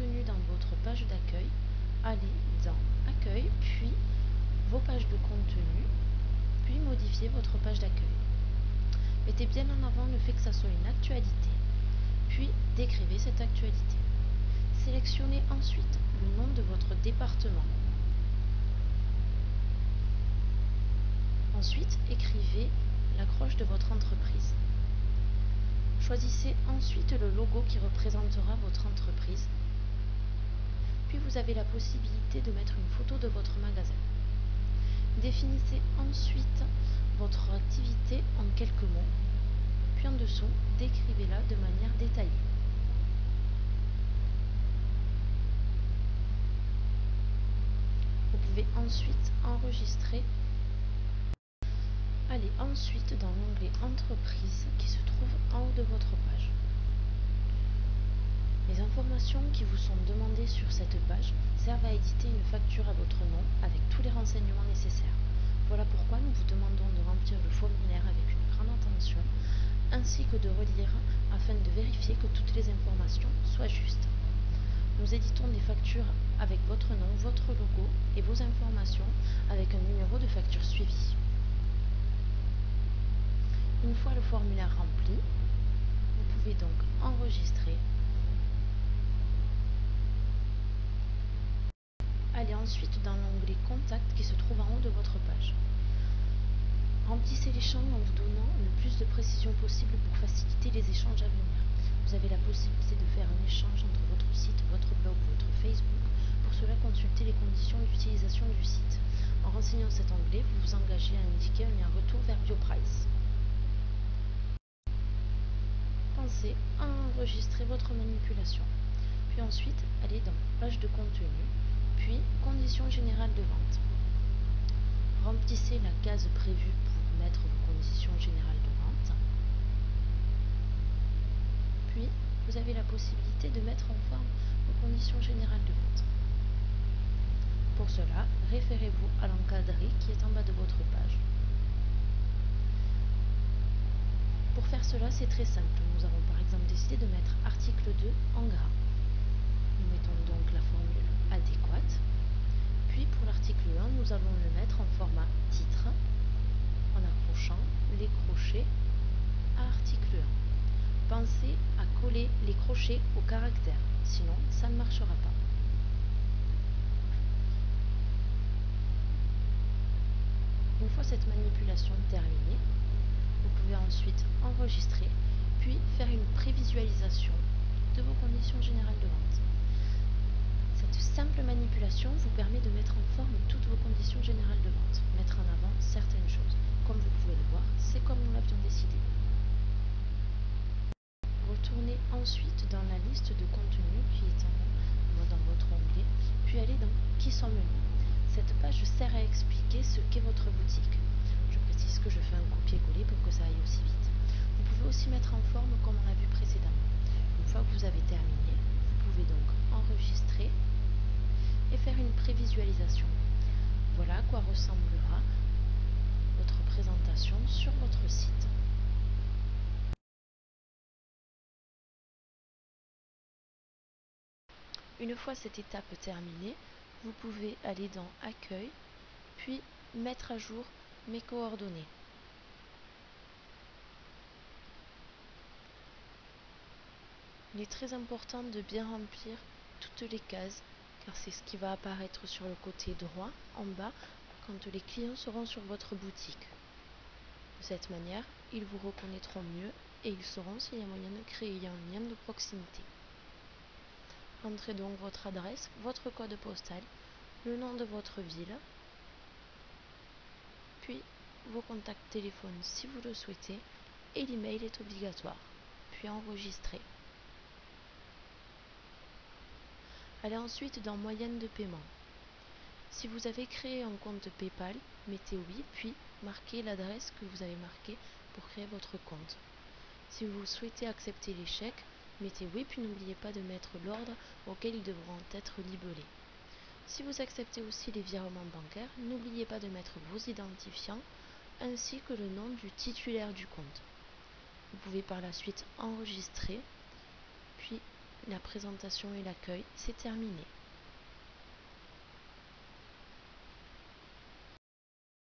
contenu dans votre page d'accueil, allez dans Accueil, puis vos pages de contenu, puis modifiez votre page d'accueil. Mettez bien en avant le fait que ça soit une actualité, puis décrivez cette actualité. Sélectionnez ensuite le nom de votre département. Ensuite, écrivez l'accroche de votre entreprise. Choisissez ensuite le logo qui représentera votre entreprise. Puis vous avez la possibilité de mettre une photo de votre magasin. Définissez ensuite votre activité en quelques mots. Puis en dessous, décrivez-la de manière détaillée. Vous pouvez ensuite enregistrer. Allez ensuite dans l'onglet Entreprise qui se trouve en haut de votre page. Les informations qui vous sont demandées sur cette page servent à éditer une facture à votre nom avec tous les renseignements nécessaires. Voilà pourquoi nous vous demandons de remplir le formulaire avec une grande attention, ainsi que de relire afin de vérifier que toutes les informations soient justes. Nous éditons des factures avec votre nom, votre logo et vos informations avec un numéro de facture suivi. Une fois le formulaire rempli, vous pouvez donc enregistrer. Allez ensuite dans l'onglet Contact qui se trouve en haut de votre page. Remplissez les champs en vous donnant le plus de précision possible pour faciliter les échanges à venir. Vous avez la possibilité de faire un échange entre votre site, votre blog, votre Facebook. Pour cela, consultez les conditions d'utilisation du site. En renseignant cet onglet, vous vous engagez à indiquer un lien retour vers BioPrice. Pensez à enregistrer votre manipulation. Puis ensuite, allez dans Page de contenu, puis Conditions générales de vente. Remplissez la case prévue pour mettre vos conditions générales de vente. Puis, vous avez la possibilité de mettre en forme vos conditions générales de vente. Pour cela, référez-vous à l'encadré qui est en bas de votre page. Pour faire cela, c'est très simple. Nous avons par exemple décidé de mettre article 2 en gras. Nous mettons donc la formule adéquate. Puis pour l'article 1, nous allons le mettre en format titre, en accrochant les crochets à article 1. Pensez à coller les crochets au caractère, sinon ça ne marchera pas. Une fois cette manipulation terminée, vous pouvez ensuite enregistrer, puis faire une prévisualisation de vos conditions générales de vente. Cette simple manipulation vous permet de mettre en forme toutes vos conditions générales de vente, mettre en avant certaines choses. Comme vous pouvez le voir, c'est comme nous l'avions décidé. Retournez ensuite dans la liste de contenu qui est en haut dans votre onglet, puis allez dans Qui sommes-nous. Cette page sert à expliquer ce qu'est votre boutique. Je précise que je fais un copier-coller pour que ça aille aussi vite. Vous pouvez aussi mettre en forme comme on l'a vu précédemment. Une fois que vous avez terminé, vous pouvez donc enregistrer et faire une prévisualisation. Voilà à quoi ressemblera votre présentation sur votre site. Une fois cette étape terminée, vous pouvez aller dans Accueil, puis mettre à jour mes coordonnées. Il est très important de bien remplir toutes les cases, car c'est ce qui va apparaître sur le côté droit, en bas, quand les clients seront sur votre boutique. De cette manière, ils vous reconnaîtront mieux et ils sauront s'il y a moyen de créer un lien de proximité. Entrez donc votre adresse, votre code postal, le nom de votre ville, puis vos contacts téléphone si vous le souhaitez, et l'email est obligatoire, puis enregistrez. Allez ensuite dans Moyenne de paiement. Si vous avez créé un compte PayPal, mettez oui, puis marquez l'adresse que vous avez marquée pour créer votre compte. Si vous souhaitez accepter les chèques, mettez oui, puis n'oubliez pas de mettre l'ordre auquel ils devront être libellés. Si vous acceptez aussi les virements bancaires, n'oubliez pas de mettre vos identifiants ainsi que le nom du titulaire du compte. Vous pouvez par la suite enregistrer, puis la présentation et l'accueil, c'est terminé.